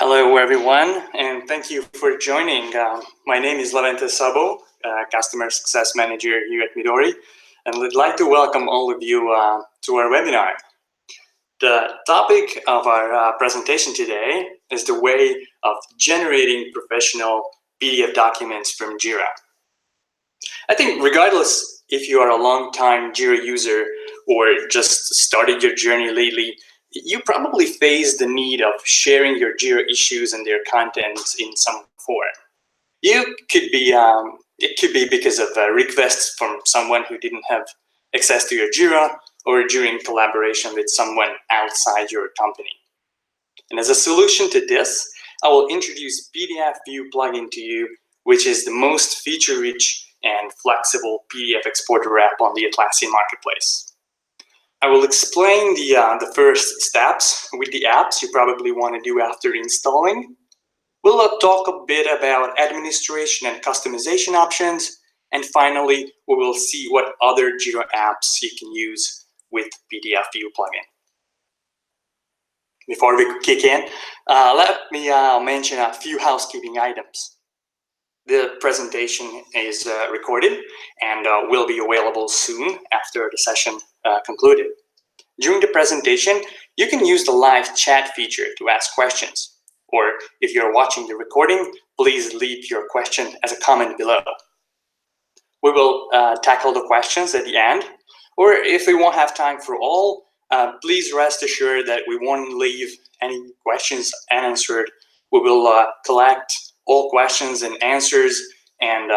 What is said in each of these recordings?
Hello, everyone, and thank you for joining. My name is Levente Szabo, Customer Success Manager here at Midori, and I'd like to welcome all of you to our webinar. The topic of our presentation today is the way of generating professional PDF documents from Jira. I think regardless if you are a long-time Jira user or just started your journey lately, you probably face the need of sharing your Jira issues and their contents in some form. It could be because of requests from someone who didn't have access to your Jira, or during collaboration with someone outside your company. And as a solution to this, I will introduce PDF View plugin to you, which is the most feature-rich and flexible PDF exporter app on the Atlassian marketplace. I will explain the first steps with the apps you probably want to do after installing. We'll talk a bit about administration and customization options. And finally, we will see what other Jira apps you can use with PDF View plugin. Before we kick in, let me mention a few housekeeping items. The presentation is recorded and will be available soon after the session concluded. During the presentation, you can use the live chat feature to ask questions. Or if you're watching the recording, please leave your question as a comment below. We will tackle the questions at the end. Or if we won't have time for all, please rest assured that we won't leave any questions unanswered. We will collect all questions and answers and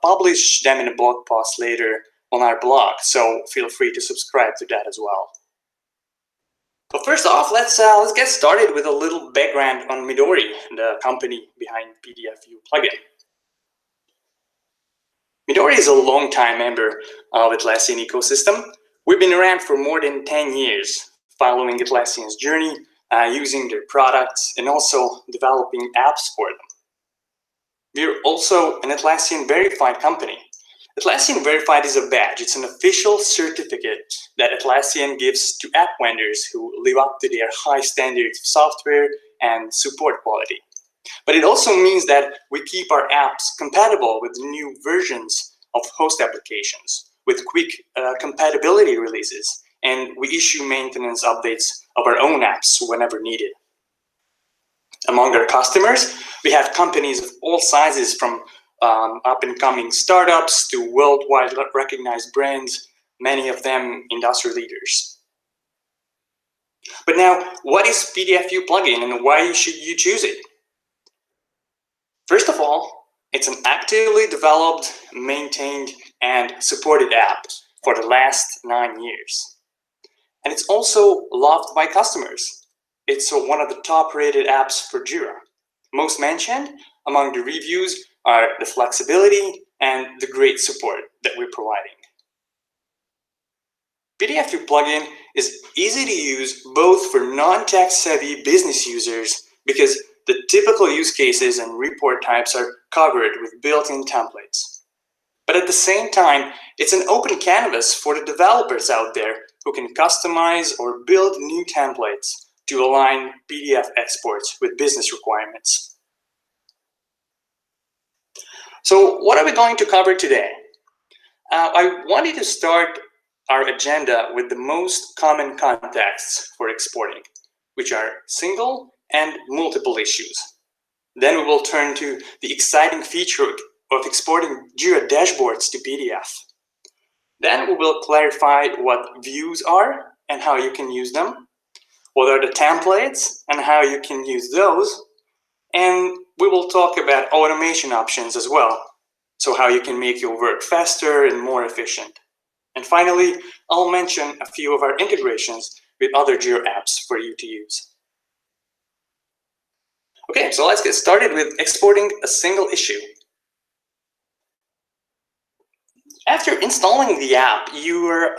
publish them in a blog post later on our blog. So feel free to subscribe to that as well. But first off, let's get started with a little background on Midori, the company behind PDF View plugin. Midori is a long-time member of Atlassian ecosystem. We've been around for more than 10 years, following Atlassian's journey, using their products, and also developing apps for them. We're also an Atlassian verified company. Atlassian Verified is a badge. It's an official certificate that Atlassian gives to app vendors who live up to their high standards of software and support quality. But it also means that we keep our apps compatible with new versions of host applications, with quick compatibility releases, and we issue maintenance updates of our own apps whenever needed. Among our customers, we have companies of all sizes, from up-and-coming startups to worldwide recognized brands, many of them industry leaders. But now, what is PDF View plugin and why should you choose it? First of all, it's an actively developed, maintained, and supported app for the last 9 years. And it's also loved by customers. It's one of the top-rated apps for Jira. Most mentioned among the reviews are the flexibility and the great support that we're providing. PDF View plugin is easy to use both for non-tech savvy business users, because the typical use cases and report types are covered with built-in templates. But at the same time, it's an open canvas for the developers out there who can customize or build new templates to align PDF exports with business requirements. So what are we going to cover today? I wanted to start our agenda with the most common contexts for exporting, which are single and multiple issues. Then we will turn to the exciting feature of exporting Jira dashboards to PDF. Then we will clarify what views are and how you can use them, what are the templates and how you can use those, and we will talk about automation options as well, so how you can make your work faster and more efficient. And finally, I'll mention a few of our integrations with other Jira apps for you to use. Okay, so let's get started with exporting a single issue. After installing the app, your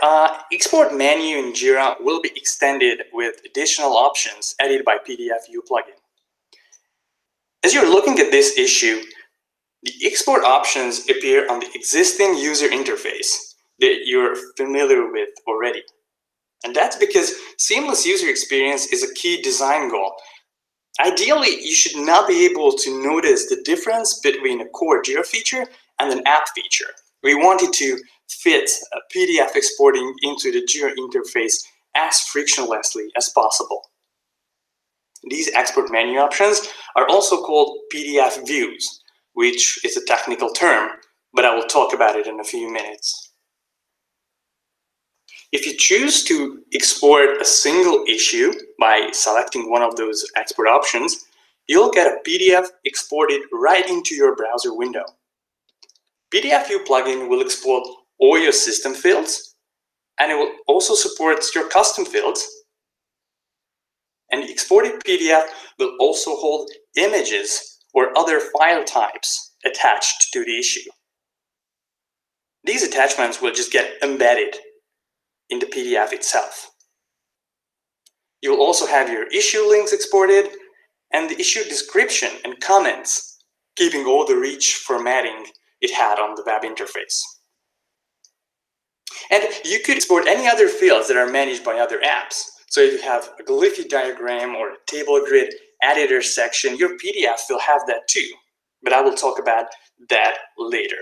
export menu in Jira will be extended with additional options added by PDF View plugin. As you're looking at this issue, the export options appear on the existing user interface that you're familiar with already. And that's because seamless user experience is a key design goal. Ideally, you should not be able to notice the difference between a core Jira feature and an app feature. We wanted to fit a PDF exporting into the Jira interface as frictionlessly as possible. These export menu options are also called PDF views, which is a technical term, but I will talk about it in a few minutes. If you choose to export a single issue by selecting one of those export options, you'll get a PDF exported right into your browser window. PDF View plugin will export all your system fields, and it will also support your custom fields. And the exported PDF will also hold images or other file types attached to the issue. These attachments will just get embedded in the PDF itself. You'll also have your issue links exported and the issue description and comments, keeping all the rich formatting it had on the web interface. And you could export any other fields that are managed by other apps. So if you have a glyphy diagram or a table grid editor section, your PDF will have that too. But I will talk about that later.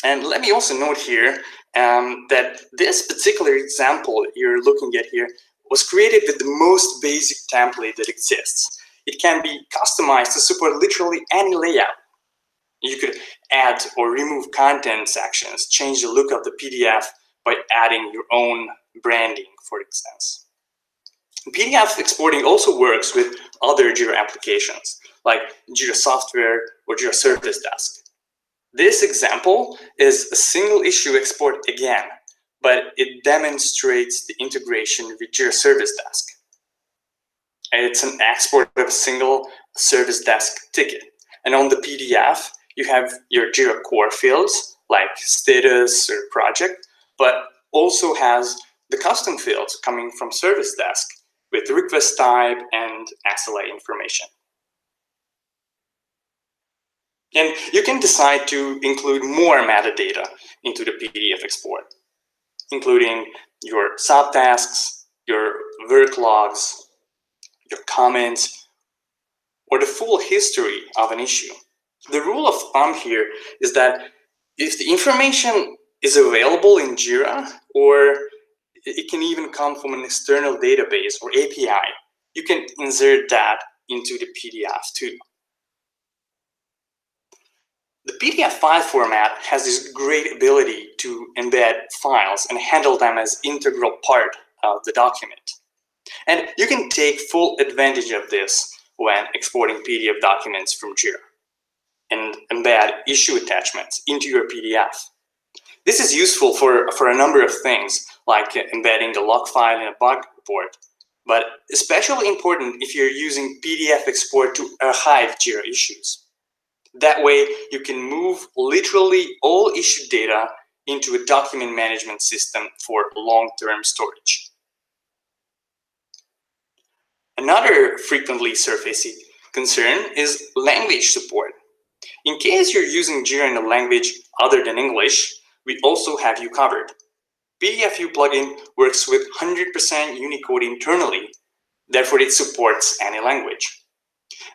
And let me also note here that this particular example that you're looking at here was created with the most basic template that exists. It can be customized to support literally any layout. You could add or remove content sections, change the look of the PDF by adding your own branding, for instance. PDF exporting also works with other Jira applications, like Jira Software or Jira Service Desk. This example is a single issue export again, but it demonstrates the integration with Jira Service Desk. It's an export of a single Service Desk ticket. And on the PDF, you have your Jira core fields like status or project, but also has the custom fields coming from Service Desk with request type and SLA information. And you can decide to include more metadata into the PDF export, including your subtasks, your work logs, your comments, or the full history of an issue. The rule of thumb here is that if the information is available in Jira, or it can even come from an external database or API, you can insert that into the PDF too. The PDF file format has this great ability to embed files and handle them as integral part of the document. And you can take full advantage of this when exporting PDF documents from Jira and embed issue attachments into your PDF. This is useful for a number of things, like embedding the log file in a bug report, but especially important if you're using PDF export to archive Jira issues. That way, you can move literally all issue data into a document management system for long-term storage. Another frequently surfacing concern is language support. In case you're using Jira in a language other than English, we also have you covered. PDF View plugin works with 100% Unicode internally, therefore it supports any language.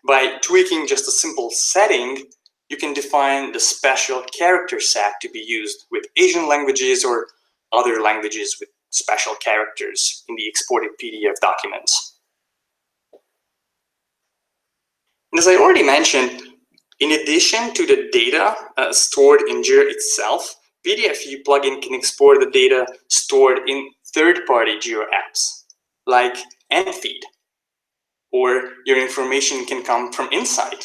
By tweaking just a simple setting, you can define the special character set to be used with Asian languages or other languages with special characters in the exported PDF documents. And as I already mentioned, in addition to the data stored in Jira itself, PDF View plugin can export the data stored in third-party Jira apps, like nFeed, or your information can come from Insight.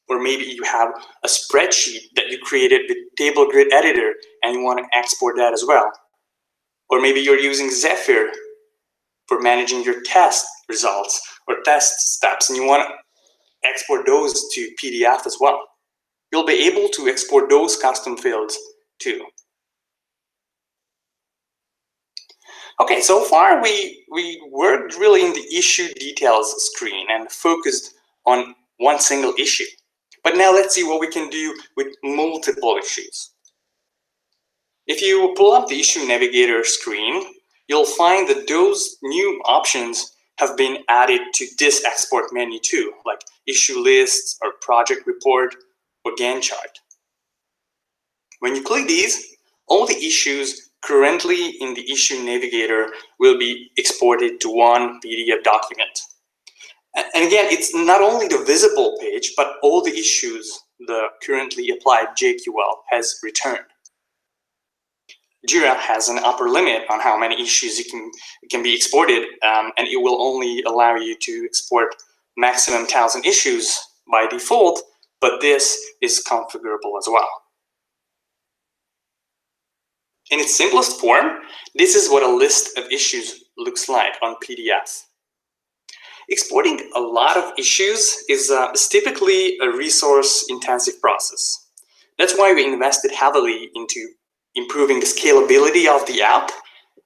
Or maybe you have a spreadsheet that you created with Table Grid Editor and you want to export that as well. Or maybe you're using Zephyr for managing your test results or test steps and you want to export those to PDF as well. You'll be able to export those custom fields too. Okay, so far we worked really in the issue details screen and focused on one single issue. But now let's see what we can do with multiple issues. If you pull up the Issue Navigator screen, you'll find that those new options have been added to this export menu too, like issue lists or project report or Gantt chart. When you click these, all the issues currently in the issue navigator will be exported to one PDF document. And again, it's not only the visible page, but all the issues the currently applied JQL has returned. Jira has an upper limit on how many issues can be exported, and it will only allow you to export maximum 1,000 issues by default, but this is configurable as well. In its simplest form, this is what a list of issues looks like on PDF. Exporting a lot of issues is typically a resource-intensive process. That's why we invested heavily into improving the scalability of the app,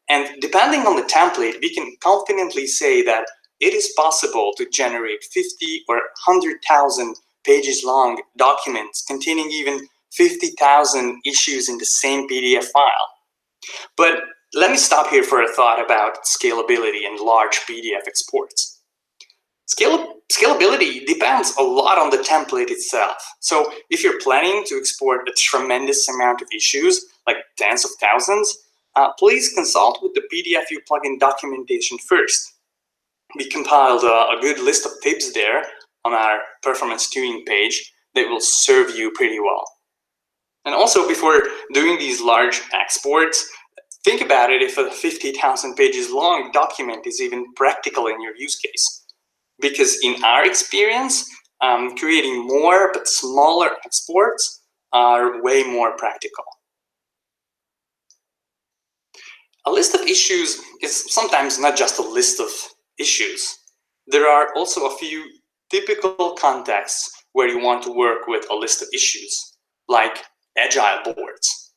and depending on the template, we can confidently say that it is possible to generate 50 or 100,000 pages long documents containing even 50,000 issues in the same PDF file. But let me stop here for a thought about scalability and large PDF exports. Scalability depends a lot on the template itself. So if you're planning to export a tremendous amount of issues, like tens of thousands, please consult with the PDFU plugin documentation first. We compiled a good list of tips there on our performance tuning page that will serve you pretty well. And also, before doing these large exports, think about it if a 50,000 pages long document is even practical in your use case. Because in our experience, creating more but smaller exports are way more practical. A list of issues is sometimes not just a list of issues. There are also a few typical contexts where you want to work with a list of issues, like agile boards,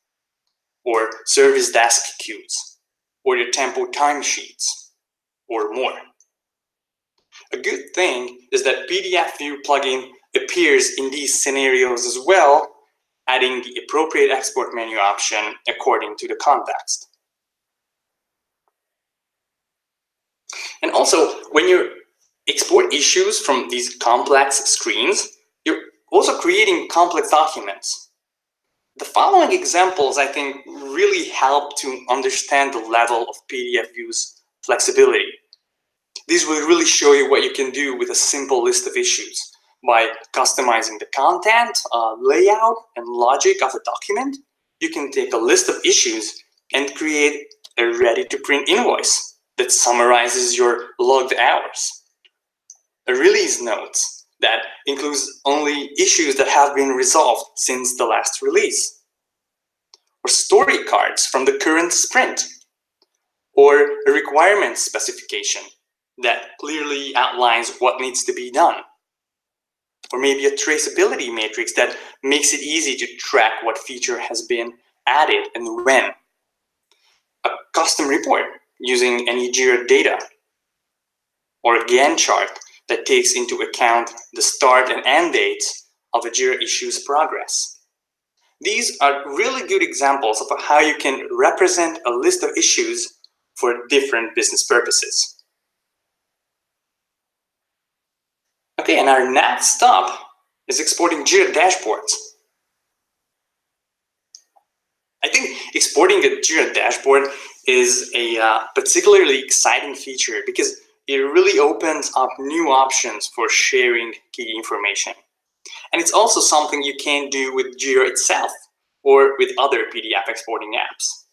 or service desk queues, or your tempo timesheets, or more. A good thing is that PDFU plugin appears in these scenarios as well, adding the appropriate export menu option according to the context. And also, when you export issues from these complex screens, you're also creating complex documents. The following examples, I think, really help to understand the level of PDFU's flexibility. These will really show you what you can do with a simple list of issues by customizing the content, layout, and logic of a document. You can take a list of issues and create a ready-to-print invoice that summarizes your logged hours. A release notes that includes only issues that have been resolved since the last release. Or story cards from the current sprint. Or a requirements specification that clearly outlines what needs to be done. Or maybe a traceability matrix that makes it easy to track what feature has been added and when. A custom report using any Jira data. Or a Gantt chart that takes into account the start and end dates of a Jira issue's progress. These are really good examples of how you can represent a list of issues for different business purposes. Okay, and our next stop is exporting Jira dashboards. I think exporting a Jira dashboard is a particularly exciting feature because it really opens up new options for sharing key information. And it's also something you can do with Jira itself or with other PDF exporting apps.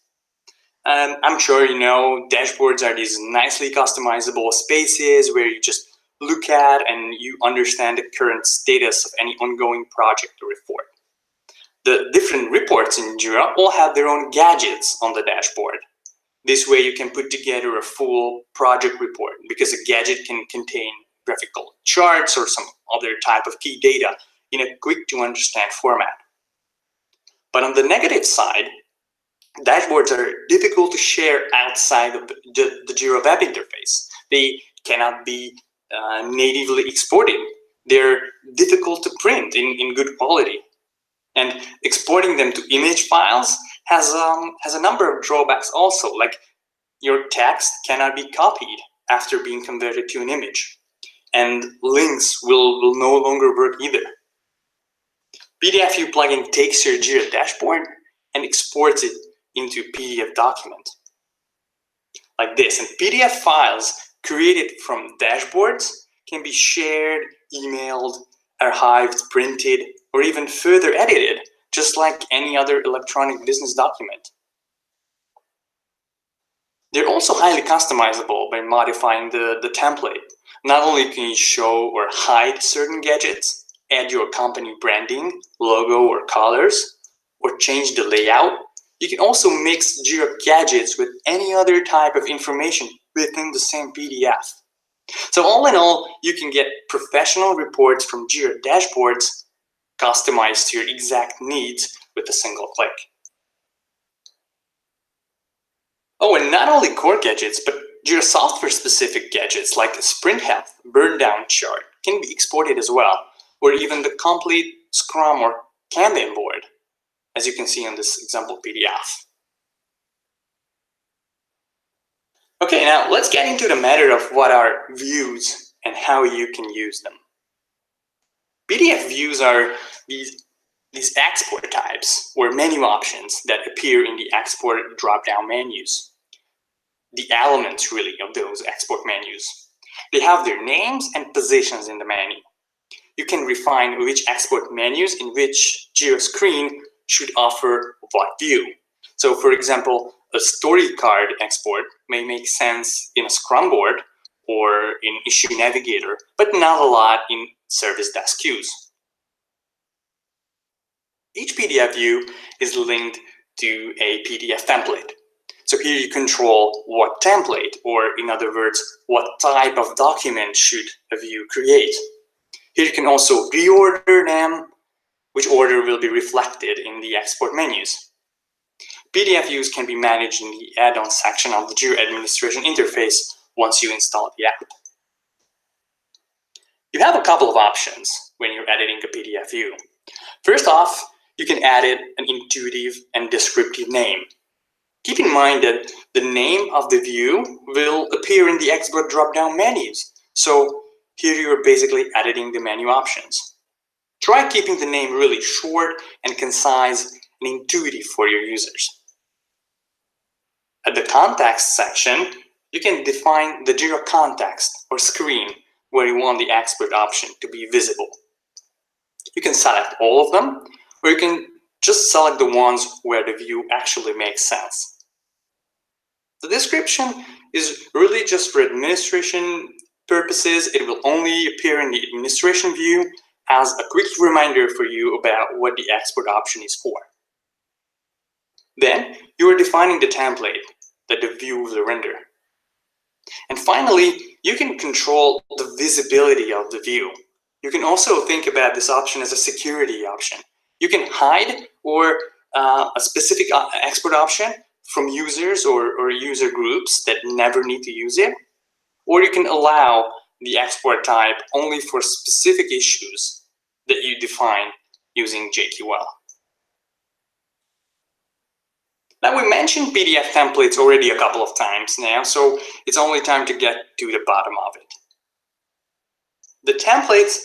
I'm sure you know dashboards are these nicely customizable spaces where you just look at and you understand the current status of any ongoing project or report. The different reports in Jira all have their own gadgets on the dashboard. This way you can put together a full project report because a gadget can contain graphical charts or some other type of key data in a quick to understand format. But on the negative side, dashboards are difficult to share outside of the Jira web interface. They cannot be natively exported. They're difficult to print in good quality. And exporting them to image files has a number of drawbacks also, like your text cannot be copied after being converted to an image. And links will no longer work either. PDF View plugin takes your Jira dashboard and exports it into a PDF document like this. And PDF files created from dashboards can be shared, emailed, archived, printed, or even further edited, just like any other electronic business document. They're also highly customizable by modifying the template. Not only can you show or hide certain gadgets, add your company branding, logo, or colors, or change the layout, you can also mix Jira gadgets with any other type of information within the same PDF. So all in all, you can get professional reports from Jira dashboards customized to your exact needs with a single click. Oh, and not only core gadgets, but Jira software-specific gadgets like the Sprint Health burn down chart can be exported as well, or even the complete Scrum or Kanban board, as you can see on this example PDF. Okay, now let's get into the matter of what are views and how you can use them. PDF views are these export types or menu options that appear in the export drop-down menus. The elements really of those export menus. They have their names and positions in the menu. You can refine which export menus in which Jira screen should offer what view. So for example, a story card export may make sense in a Scrum board or in Issue Navigator, but not a lot in Service Desk queues. Each PDF view is linked to a PDF template. So here you control what template, or in other words, what type of document should a view create. Here you can also reorder them, which order will be reflected in the export menus. PDF views can be managed in the add-on section of the Jira administration interface once you install the app. You have a couple of options when you're editing a PDF view. First off, you can add it an intuitive and descriptive name. Keep in mind that the name of the view will appear in the export drop-down menus. So here you're basically editing the menu options. Try keeping the name really short and concise and intuitive for your users. At the context section, you can define the Jira context or screen where you want the export option to be visible. You can select all of them, or you can just select the ones where the view actually makes sense. The description is really just for administration purposes. It will only appear in the administration view as a quick reminder for you about what the export option is for. Then you are defining the template that the view will render. And finally, you can control the visibility of the view. You can also think about this option as a security option. You can hide or a specific export option from users or user groups that never need to use it, or you can allow the export type only for specific issues that you define using JQL. Now, we mentioned PDF templates already a couple of times now, so it's only time to get to the bottom of it. The templates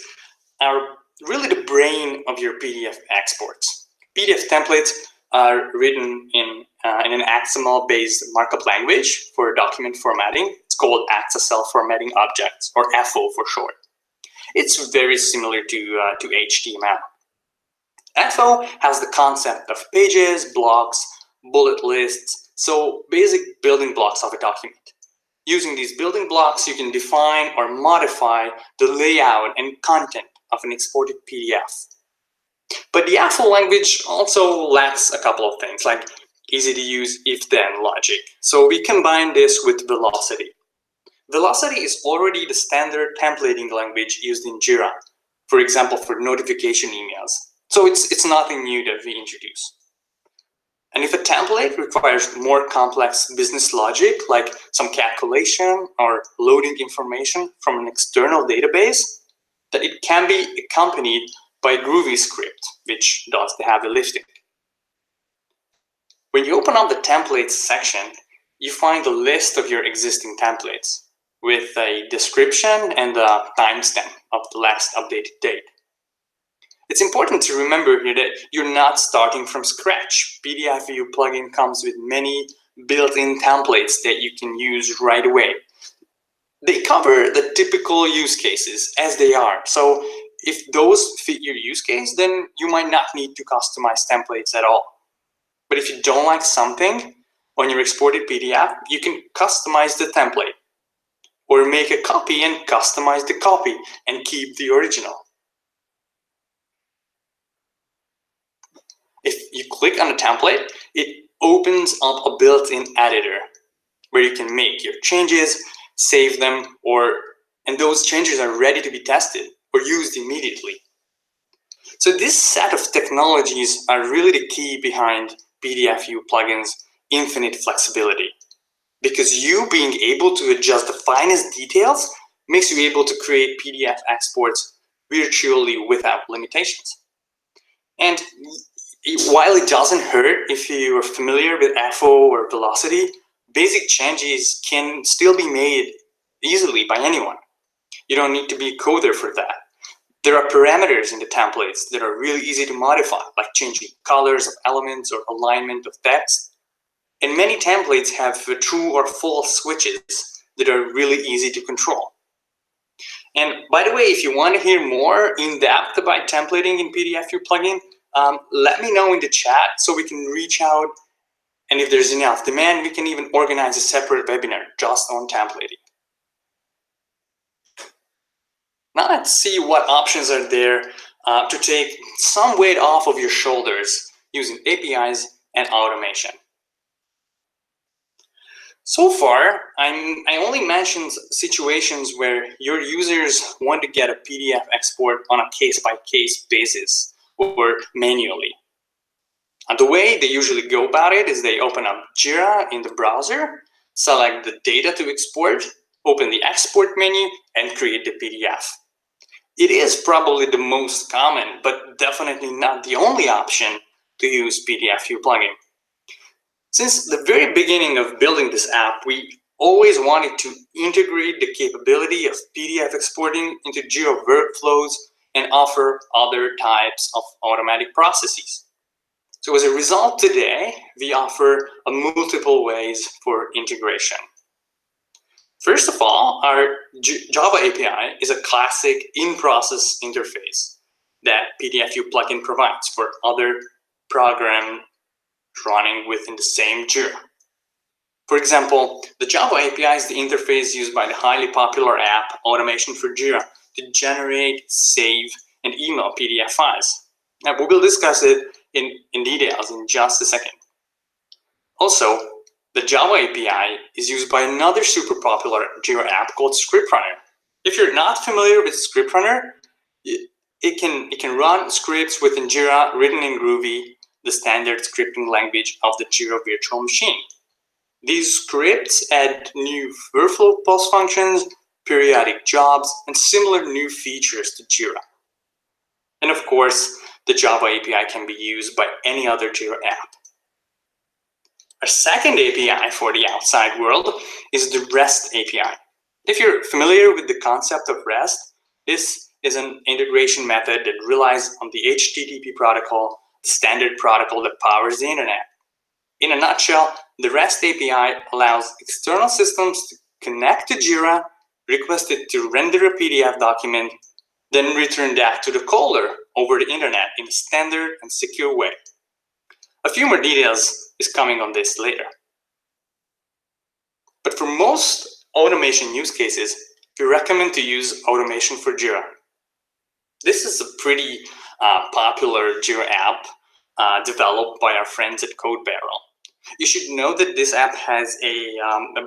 are really the brain of your PDF exports. PDF templates are written in an XML-based markup language for document formatting. It's called XSL Formatting Objects, or FO for short. It's very similar to HTML. FO has the concept of pages, blocks, bullet lists, so basic building blocks of a document. Using these building blocks, you can define or modify the layout and content of an exported PDF. But the FO language also lacks a couple of things, like easy to use if-then logic. So we combine this with Velocity. Velocity is already the standard templating language used in Jira, for example, for notification emails. So it's nothing new that we introduce. And if a template requires more complex business logic, like some calculation or loading information from an external database, that it can be accompanied by GroovyScript, which does the heavy lifting. When you open up the templates section, you find the list of your existing templates. with a description and a timestamp of the last updated date. It's important to remember here that you're not starting from scratch. PDF View plugin comes with many built-in templates that you can use right away. They cover the typical use cases as they are. So if those fit your use case, then you might not need to customize templates at all. But if you don't like something on your exported PDF, you can customize the template or make a copy and customize the copy and keep the original. If you click on the template, it opens up a built-in editor where you can make your changes, save them, and those changes are ready to be tested or used immediately. So this set of technologies are really the key behind PDF View plugins' infinite flexibility, because you being able to adjust the finest details makes you able to create PDF exports virtually without limitations. And while it doesn't hurt if you are familiar with FO or Velocity, basic changes can still be made easily by anyone. You don't need to be a coder for that. There are parameters in the templates that are really easy to modify, like changing colors of elements or alignment of text. And many templates have true or false switches that are really easy to control. And by the way, if you want to hear more in depth about templating in PDF View plugin, let me know in the chat so we can reach out. And if there's enough demand, we can even organize a separate webinar just on templating. Now let's see what options are there to take some weight off of your shoulders using APIs and automation. So far, I only mentioned situations where your users want to get a PDF export on a case-by-case basis or manually. And the way they usually go about it is they open up Jira in the browser, select the data to export, open the export menu, and create the PDF. It is probably the most common, but definitely not the only option to use PDF View plugin. Since the very beginning of building this app, we always wanted to integrate the capability of PDF exporting into Jira workflows and offer other types of automatic processes. So as a result today, we offer multiple ways for integration. First of all, our Java API is a classic in-process interface that PDF View plugin provides for other programs running within the same Jira. For example, the Java API is the interface used by the highly popular app Automation for Jira to generate, save, and email PDF files. Now, we will discuss it in details in just a second. Also, the Java API is used by another super popular Jira app called ScriptRunner. If you're not familiar with ScriptRunner, it can run scripts within Jira written in Groovy, the standard scripting language of the Jira virtual machine. These scripts add new workflow post functions, periodic jobs, and similar new features to Jira. And of course, the Java API can be used by any other Jira app. Our second API for the outside world is the REST API. If you're familiar with the concept of REST, this is an integration method that relies on the HTTP protocol, the standard protocol that powers the internet. In a nutshell, the REST API allows external systems to connect to Jira, request it to render a PDF document, then return that to the caller over the internet in a standard and secure way. A few more details is coming on this later. But for most automation use cases, we recommend to use Automation for Jira. This is a pretty popular Jira app developed by our friends at CodeBarrel. You should know that this app has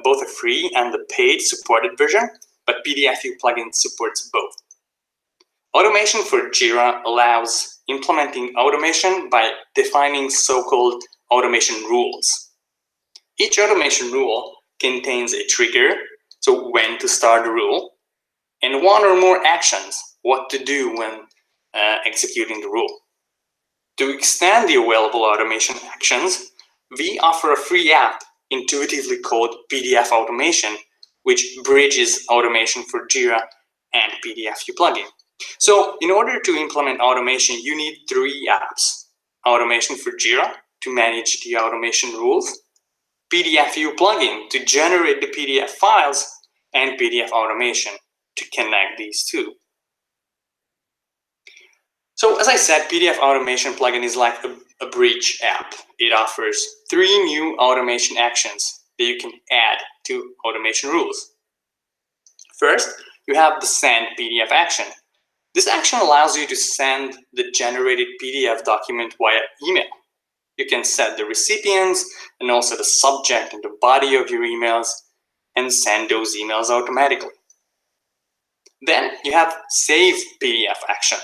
both a free and a paid supported version, but PDF View plugin supports both. Automation for Jira allows implementing automation by defining so-called automation rules. Each automation rule contains a trigger, so when to start the rule, and one or more actions, what to do when executing the rule. To extend the available automation actions, we offer a free app intuitively called PDF Automation, which bridges automation for Jira and PDF View plugin. So in order to implement automation, you need 3 apps. Automation for Jira to manage the automation rules, PDF View plugin to generate the PDF files, and PDF automation to connect these two. So as I said, PDF automation plugin is like a bridge app. It offers 3 new automation actions that you can add to automation rules. First, you have the send PDF action. This action allows you to send the generated PDF document via email. You can set the recipients and also the subject and the body of your emails and send those emails automatically. Then you have save PDF action,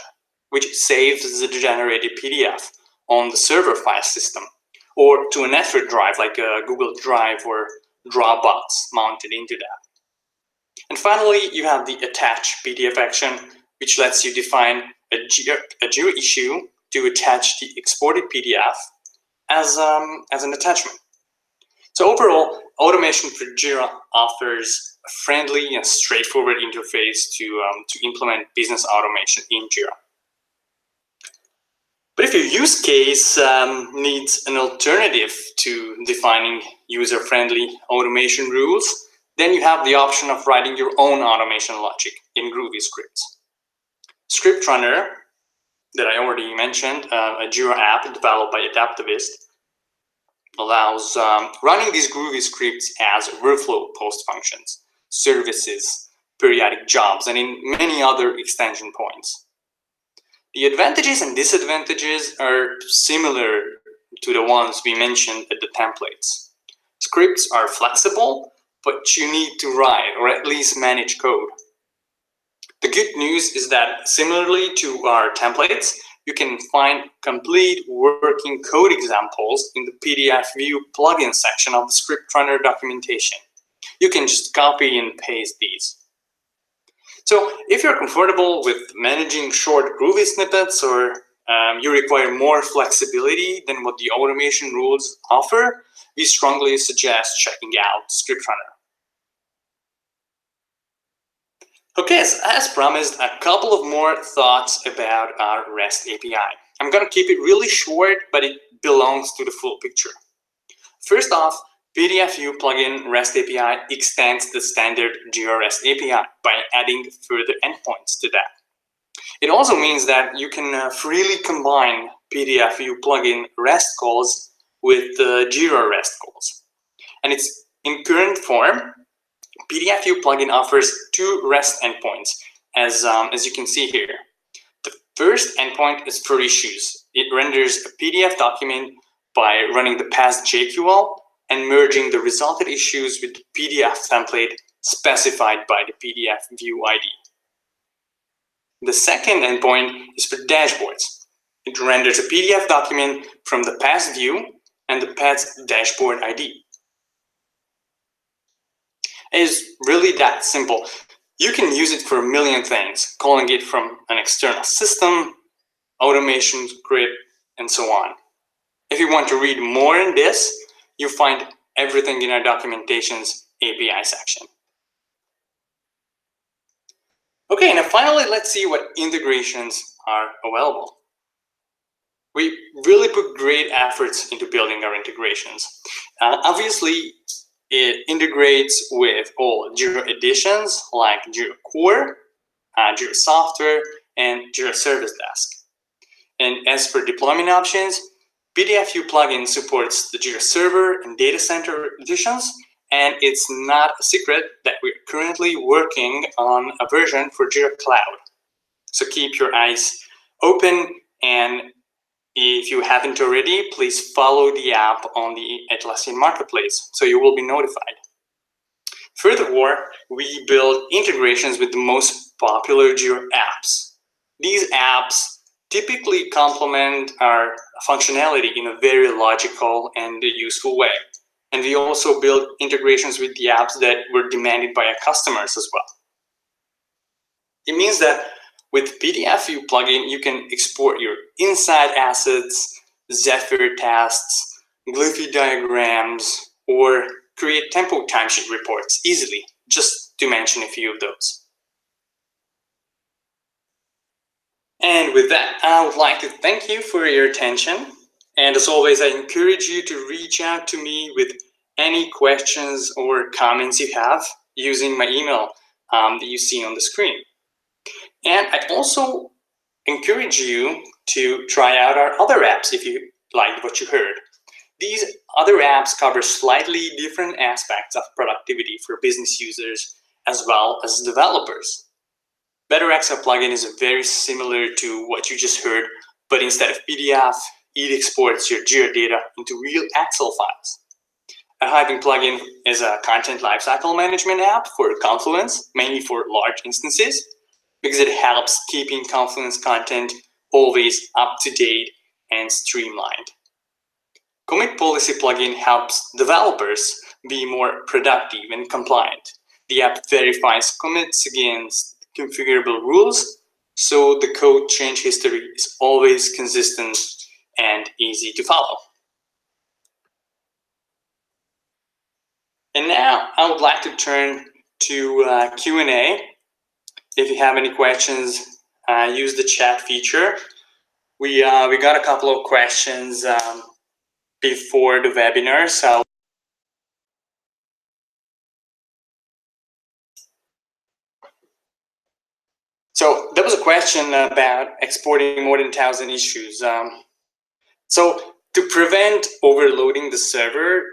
which saves the generated PDF on the server file system or to an effort drive like a Google Drive or Dropbox mounted into that. And finally, you have the attach PDF action, which lets you define a Jira issue to attach the exported PDF as an attachment. So overall, automation for Jira offers a friendly and straightforward interface to implement business automation in Jira. But if your use case needs an alternative to defining user-friendly automation rules, then you have the option of writing your own automation logic in Groovy scripts. Script Runner, that I already mentioned, a Jira app developed by Adaptivist, allows running these Groovy scripts as workflow post functions, services, periodic jobs, and in many other extension points. The advantages and disadvantages are similar to the ones we mentioned at the templates. Scripts are flexible, but you need to write or at least manage code. The good news is that similarly to our templates, you can find complete working code examples in the PDF View plugin section of the Script Runner documentation. You can just copy and paste these. So if you're comfortable with managing short Groovy snippets or you require more flexibility than what the automation rules offer, we strongly suggest checking out Script Runner. Okay, so as promised, a couple of more thoughts about our REST API. I'm going to keep it really short, but it belongs to the full picture. First off, PDF View plugin REST API extends the standard Jira REST API by adding further endpoints to that. It also means that you can freely combine PDF View plugin REST calls with Jira REST calls. And it's in current form, PDF View plugin offers 2 REST endpoints, as you can see here. The first endpoint is for issues. It renders a PDF document by running the past JQL and merging the resulted issues with the PDF template specified by the PDF View ID. The second endpoint is for dashboards. It renders a PDF document from the past view and the past dashboard ID. It is really that simple. You can use it for a million things, calling it from an external system, automation script, and so on. If you want to read more in this, you find everything in our documentation's API section. Okay, now finally, let's see what integrations are available. We really put great efforts into building our integrations. Obviously, it integrates with all Jira editions like Jira Core, Jira Software, and Jira Service Desk. And as for deployment options, PDF View plugin supports the Jira Server and Data Center editions, and it's not a secret that we're currently working on a version for Jira Cloud. So keep your eyes open, and if you haven't already, please follow the app on the Atlassian Marketplace so you will be notified. Furthermore, we build integrations with the most popular Jira apps. These apps typically complement our functionality in a very logical and useful way. And we also build integrations with the apps that were demanded by our customers as well. It means that with PDF View plugin, you can export your inside assets, Zephyr tests, Glyphy diagrams, or create tempo timesheet reports easily just to mention a few of those. And with that, I would like to thank you for your attention. And as always, I encourage you to reach out to me with any questions or comments you have using my email that you see on the screen. And I also encourage you to try out our other apps if you liked what you heard. These other apps cover slightly different aspects of productivity for business users as well as developers. Better Excel plugin is very similar to what you just heard, but instead of PDF, it exports your Jira data into real Excel files. A Hyping plugin is a content lifecycle management app for Confluence, mainly for large instances, because it helps keeping Confluence content always up to date and streamlined. Commit Policy plugin helps developers be more productive and compliant. The app verifies commits against configurable rules, so the code change history is always consistent and easy to follow. And now I would like to turn to Q&A. If you have any questions, use the chat feature. We got a couple of questions before the webinar, So there was a question about exporting more than 1,000 issues. So to prevent overloading the server,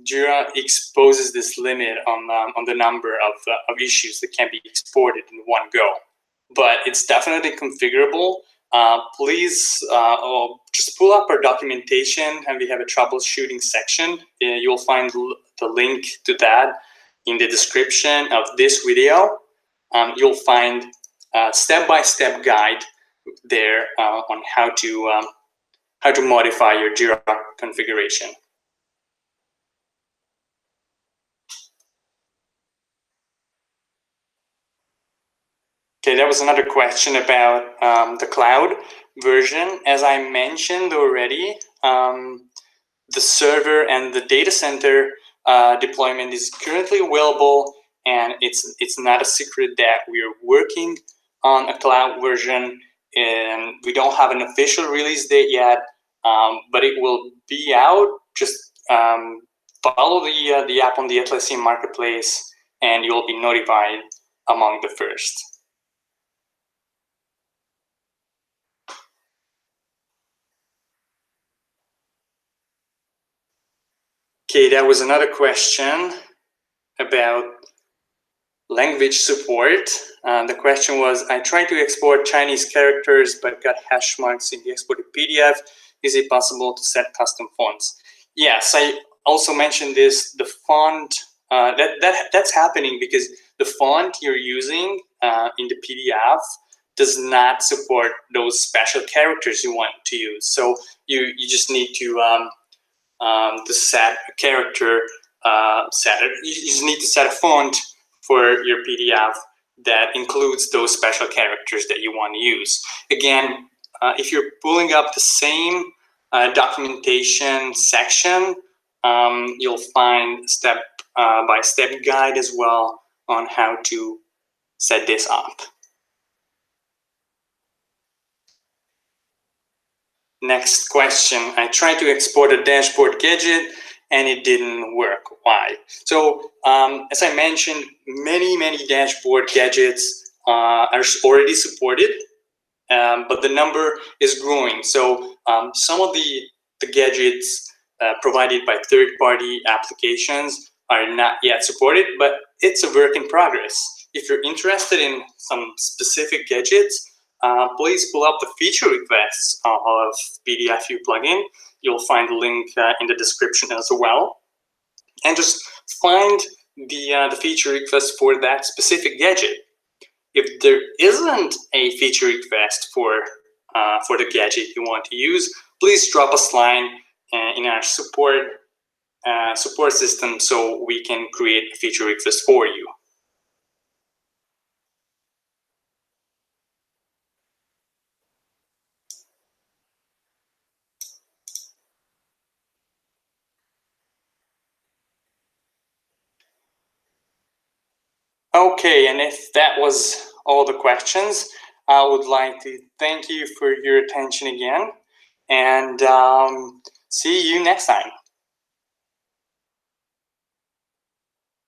Jira exposes this limit on the number of issues that can be exported in one go. But it's definitely configurable. Please just pull up our documentation, and we have a troubleshooting section. You'll find the link to that in the description of this video. You'll find a step-by-step guide there on how to modify your Jira configuration. Okay, that was another question about the cloud version. As I mentioned already, the server and the data center deployment is currently available, and it's not a secret that we are working on a cloud version, and we don't have an official release date yet, but it will be out. Just follow the app on the Atlassian marketplace, and you'll be notified among the first. Okay, that was another question about language support. The question was, I tried to export Chinese characters but got hash marks in the exported PDF. Is it possible to set custom fonts? Yes, I also mentioned this. The font, that's happening because the font you're using in the PDF does not support those special characters you want to use. So you just need to set a character, you just need to set a font for your PDF that includes those special characters that you want to use. Again, if you're pulling up the same documentation section, you'll find step-by-step guide as well on how to set this up. Next question. I tried to export a dashboard gadget and it didn't work. Why? So as I mentioned, many dashboard gadgets are already supported, but the number is growing. So some of the gadgets provided by third-party applications are not yet supported, but it's a work in progress. If you're interested in some specific gadgets, please pull up the feature requests of PDFU plugin. You'll find the link in the description as well. And just find the feature request for that specific gadget. If there isn't a feature request for the gadget you want to use, please drop us a line in our support system so we can create a feature request for you. Okay, and if that was all the questions, I would like to thank you for your attention again, and see you next time.